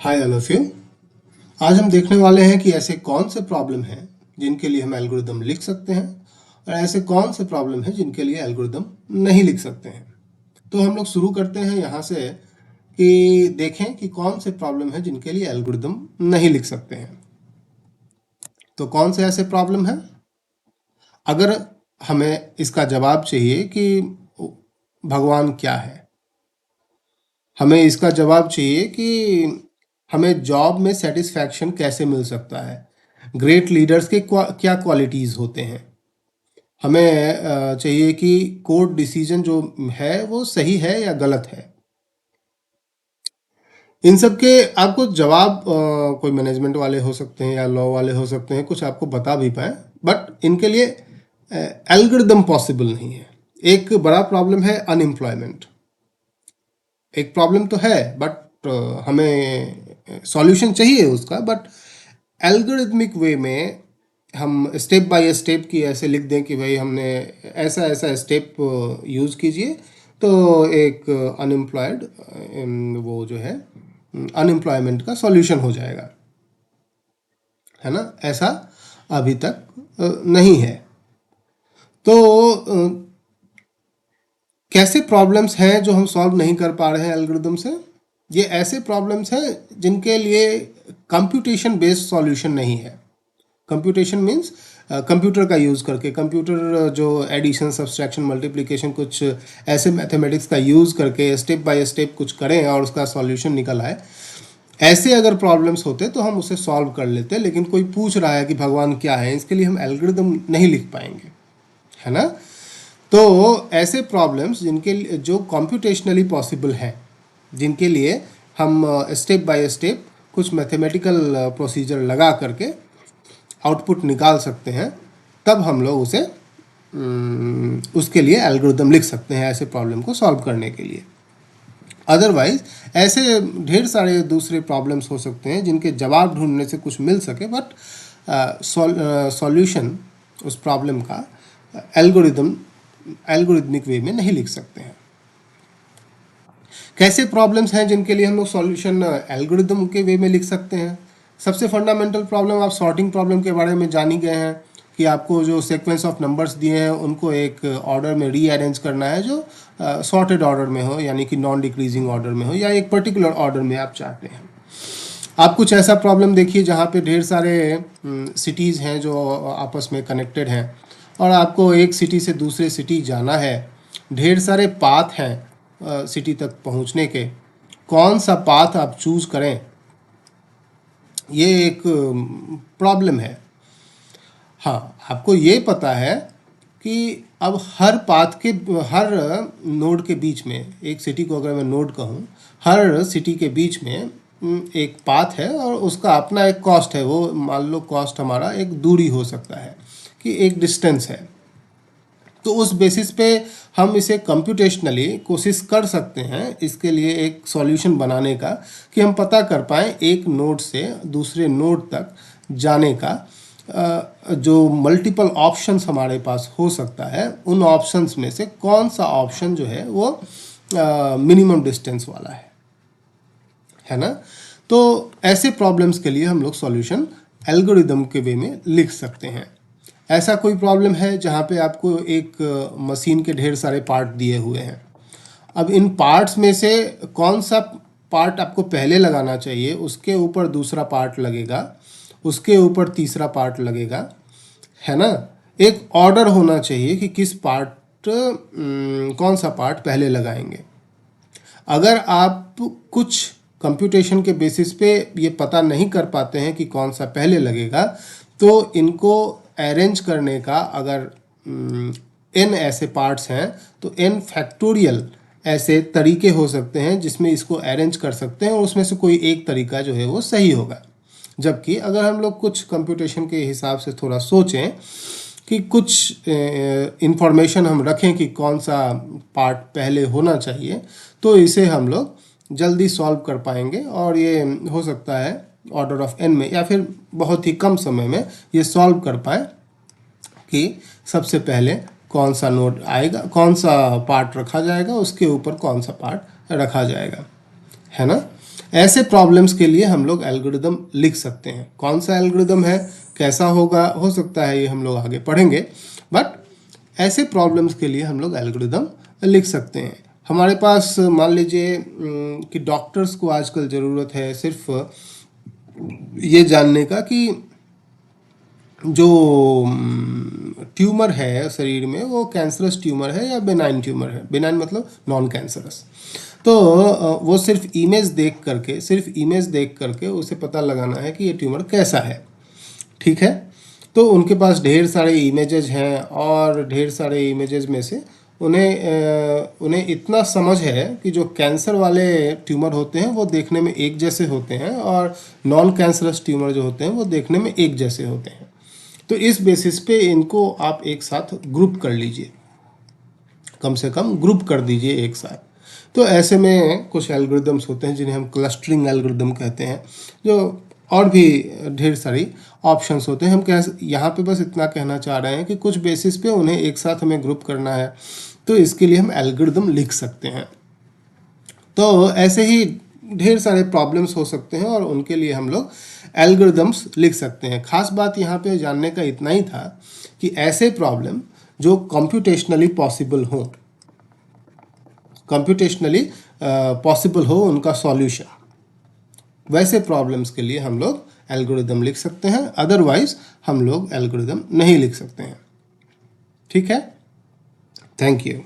Hi all of you. आज हम देखने वाले हैं कि ऐसे कौन से प्रॉब्लम हैं जिनके लिए हम एल्गोरिदम लिख सकते हैं और ऐसे कौन से प्रॉब्लम हैं जिनके लिए एल्गोरिदम नहीं लिख सकते हैं। तो हम लोग शुरू करते हैं यहाँ से कि देखें कि कौन से प्रॉब्लम है जिनके लिए एल्गोरिदम नहीं लिख सकते हैं। तो कौन से ऐसे प्रॉब्लम हैं? अगर हमें इसका जवाब चाहिए कि भगवान क्या है, हमें इसका जवाब चाहिए कि हमें जॉब में सेटिस्फैक्शन कैसे मिल सकता है, ग्रेट लीडर्स के क्या क्वालिटीज़ होते हैं, हमें चाहिए कि कोर्ट डिसीजन जो है वो सही है या गलत है। इन सब के आपको जवाब कोई मैनेजमेंट वाले हो सकते हैं या लॉ वाले हो सकते हैं, कुछ आपको बता भी पाए, बट इनके लिए एल्गोरिदम पॉसिबल नहीं है। एक बड़ा प्रॉब्लम है अनएम्प्लॉयमेंट। एक प्रॉब्लम तो है बट हमें सॉल्यूशन चाहिए उसका, बट एल्गोरिथमिक वे में हम स्टेप बाय स्टेप की ऐसे लिख दें कि भाई हमने ऐसा ऐसा स्टेप यूज़ कीजिए तो एक अनएम्प्लॉयड वो जो है अनएम्प्लॉयमेंट का सॉल्यूशन हो जाएगा, है ना। ऐसा अभी तक नहीं है। तो कैसे प्रॉब्लम्स हैं जो हम सॉल्व नहीं कर पा रहे हैं एल्गोरिदम से? ये ऐसे प्रॉब्लम्स हैं जिनके लिए कंप्यूटेशन बेस्ड सॉल्यूशन नहीं है। कंप्यूटेशन मीन्स कंप्यूटर का यूज़ करके, कंप्यूटर जो एडिशन सब्सट्रैक्शन मल्टीप्लिकेशन कुछ ऐसे मैथमेटिक्स का यूज़ करके स्टेप बाय स्टेप कुछ करें और उसका सॉल्यूशन निकल आए, ऐसे अगर प्रॉब्लम्स होते तो हम उसे सॉल्व कर लेते। लेकिन कोई पूछ रहा है कि भगवान क्या है, इसके लिए हम एल्गोरिदम नहीं लिख पाएंगे, है ना। तो ऐसे प्रॉब्लम्स जिनके जो कंप्यूटेशनली पॉसिबल हैं, जिनके लिए हम स्टेप बाय स्टेप कुछ मैथमेटिकल प्रोसीजर लगा करके आउटपुट निकाल सकते हैं, तब हम लोग उसे उसके लिए एल्गोरिदम लिख सकते हैं ऐसे प्रॉब्लम को सॉल्व करने के लिए। अदरवाइज ऐसे ढेर सारे दूसरे प्रॉब्लम्स हो सकते हैं जिनके जवाब ढूंढने से कुछ मिल सके, बट सॉल्यूशन उस प्रॉब्लम का एल्गोरिदमिक वे में नहीं लिख सकते हैं। कैसे प्रॉब्लम्स हैं जिनके लिए हम लोग सॉल्यूशन एल्गोरिदम के वे में लिख सकते हैं? सबसे फंडामेंटल प्रॉब्लम आप सॉर्टिंग प्रॉब्लम के बारे में जान ही गए हैं कि आपको जो सीक्वेंस ऑफ नंबर्स दिए हैं उनको एक ऑर्डर में रीअरेंज करना है जो सॉर्टेड ऑर्डर में हो, यानी कि नॉन डिक्रीजिंग ऑर्डर में हो, या एक पर्टिकुलर ऑर्डर में आप चाहते हैं। आप कुछ ऐसा प्रॉब्लम देखिए जहाँ पे ढेर सारे सिटीज़ हैं जो आपस में कनेक्टेड हैं और आपको एक सिटी से दूसरे सिटी जाना है, ढेर सारे पाथ हैं सिटी तक पहुँचने के, कौन सा पाथ आप चूज़ करें, ये एक प्रॉब्लम है। हाँ, आपको ये पता है कि अब हर पाथ के हर नोड के बीच में, एक सिटी को अगर मैं नोड कहूँ, हर सिटी के बीच में एक पाथ है और उसका अपना एक कॉस्ट है। वो मान लो कॉस्ट हमारा एक दूरी हो सकता है कि एक डिस्टेंस है। तो उस बेसिस पे हम इसे कंप्यूटेशनली कोशिश कर सकते हैं इसके लिए एक सॉल्यूशन बनाने का कि हम पता कर पाएँ एक नोड से दूसरे नोड तक जाने का जो मल्टीपल ऑप्शंस हमारे पास हो सकता है, उन ऑप्शंस में से कौन सा ऑप्शन जो है वो मिनिमम डिस्टेंस वाला है ना। तो ऐसे प्रॉब्लम्स के लिए हम लोग सॉल्यूशन एल्गोरिदम के वे में लिख सकते हैं। ऐसा कोई प्रॉब्लम है जहाँ पे आपको एक मशीन के ढेर सारे पार्ट दिए हुए हैं, अब इन पार्ट्स में से कौन सा पार्ट आपको पहले लगाना चाहिए, उसके ऊपर दूसरा पार्ट लगेगा, उसके ऊपर तीसरा पार्ट लगेगा, है ना। एक ऑर्डर होना चाहिए कि किस पार्ट कौन सा पार्ट पहले लगाएंगे। अगर आप कुछ कंप्यूटेशन के बेसिस पे ये पता नहीं कर पाते हैं कि कौन सा पहले लगेगा, तो इनको अरेंज करने का अगर n ऐसे पार्ट्स हैं तो n फैक्टोरियल ऐसे तरीके हो सकते हैं जिसमें इसको अरेंज कर सकते हैं और उसमें से कोई एक तरीका जो है वो सही होगा। जबकि अगर हम लोग कुछ कंप्यूटेशन के हिसाब से थोड़ा सोचें कि कुछ इंफॉर्मेशन हम रखें कि कौन सा पार्ट पहले होना चाहिए, तो इसे हम लोग जल्दी सॉल्व कर पाएंगे और ये हो सकता है ऑर्डर ऑफ n में या फिर बहुत ही कम समय में ये सॉल्व कर पाए कि सबसे पहले कौन सा नोड आएगा, कौन सा पार्ट रखा जाएगा, उसके ऊपर कौन सा पार्ट रखा जाएगा, है ना। ऐसे प्रॉब्लम्स के लिए हम लोग एल्गोरिदम लिख सकते हैं। कौन सा एल्गोरिदम है, कैसा होगा, हो सकता है ये हम लोग आगे पढ़ेंगे, बट ऐसे प्रॉब्लम्स के लिए हम लोग एल्गोरिदम लिख सकते हैं। हमारे पास मान लीजिए कि डॉक्टर्स को आजकल ज़रूरत है सिर्फ ये जानने का कि जो ट्यूमर है शरीर में वो कैंसरस ट्यूमर है या बेनाइन ट्यूमर है। बेनाइन मतलब नॉन कैंसरस। तो वो सिर्फ इमेज देख करके उसे पता लगाना है कि ये ट्यूमर कैसा है, ठीक है। तो उनके पास ढेर सारे इमेजेज हैं और ढेर सारे इमेजेज में से उन्हें इतना समझ है कि जो कैंसर वाले ट्यूमर होते हैं वो देखने में एक जैसे होते हैं और नॉन कैंसरस ट्यूमर जो होते हैं वो देखने में एक जैसे होते हैं। तो इस बेसिस पे इनको आप एक साथ ग्रुप कर लीजिए, कम से कम ग्रुप कर दीजिए एक साथ। तो ऐसे में कुछ एल्गोरिदम्स होते हैं जिन्हें हम क्लस्टरिंग एल्गोरिदम कहते हैं, जो और भी ढेर सारी ऑप्शंस होते हैं। हम यहाँ पे बस इतना कहना चाह रहे हैं कि कुछ बेसिस पे उन्हें एक साथ हमें ग्रुप करना है, तो इसके लिए हम एल्गोरिदम लिख सकते हैं। तो ऐसे ही ढेर सारे प्रॉब्लम्स हो सकते हैं और उनके लिए हम लोग एल्गोरिदम्स लिख सकते हैं। खास बात यहाँ पे जानने का इतना ही था कि ऐसे प्रॉब्लम जो कंप्यूटेशनली पॉसिबल हो उनका सॉल्यूशन, वैसे प्रॉब्लम्स के लिए हम लोग एल्गोरिदम लिख सकते हैं। अदरवाइज हम लोग एल्गोरिदम नहीं लिख सकते हैं, ठीक है। Thank you.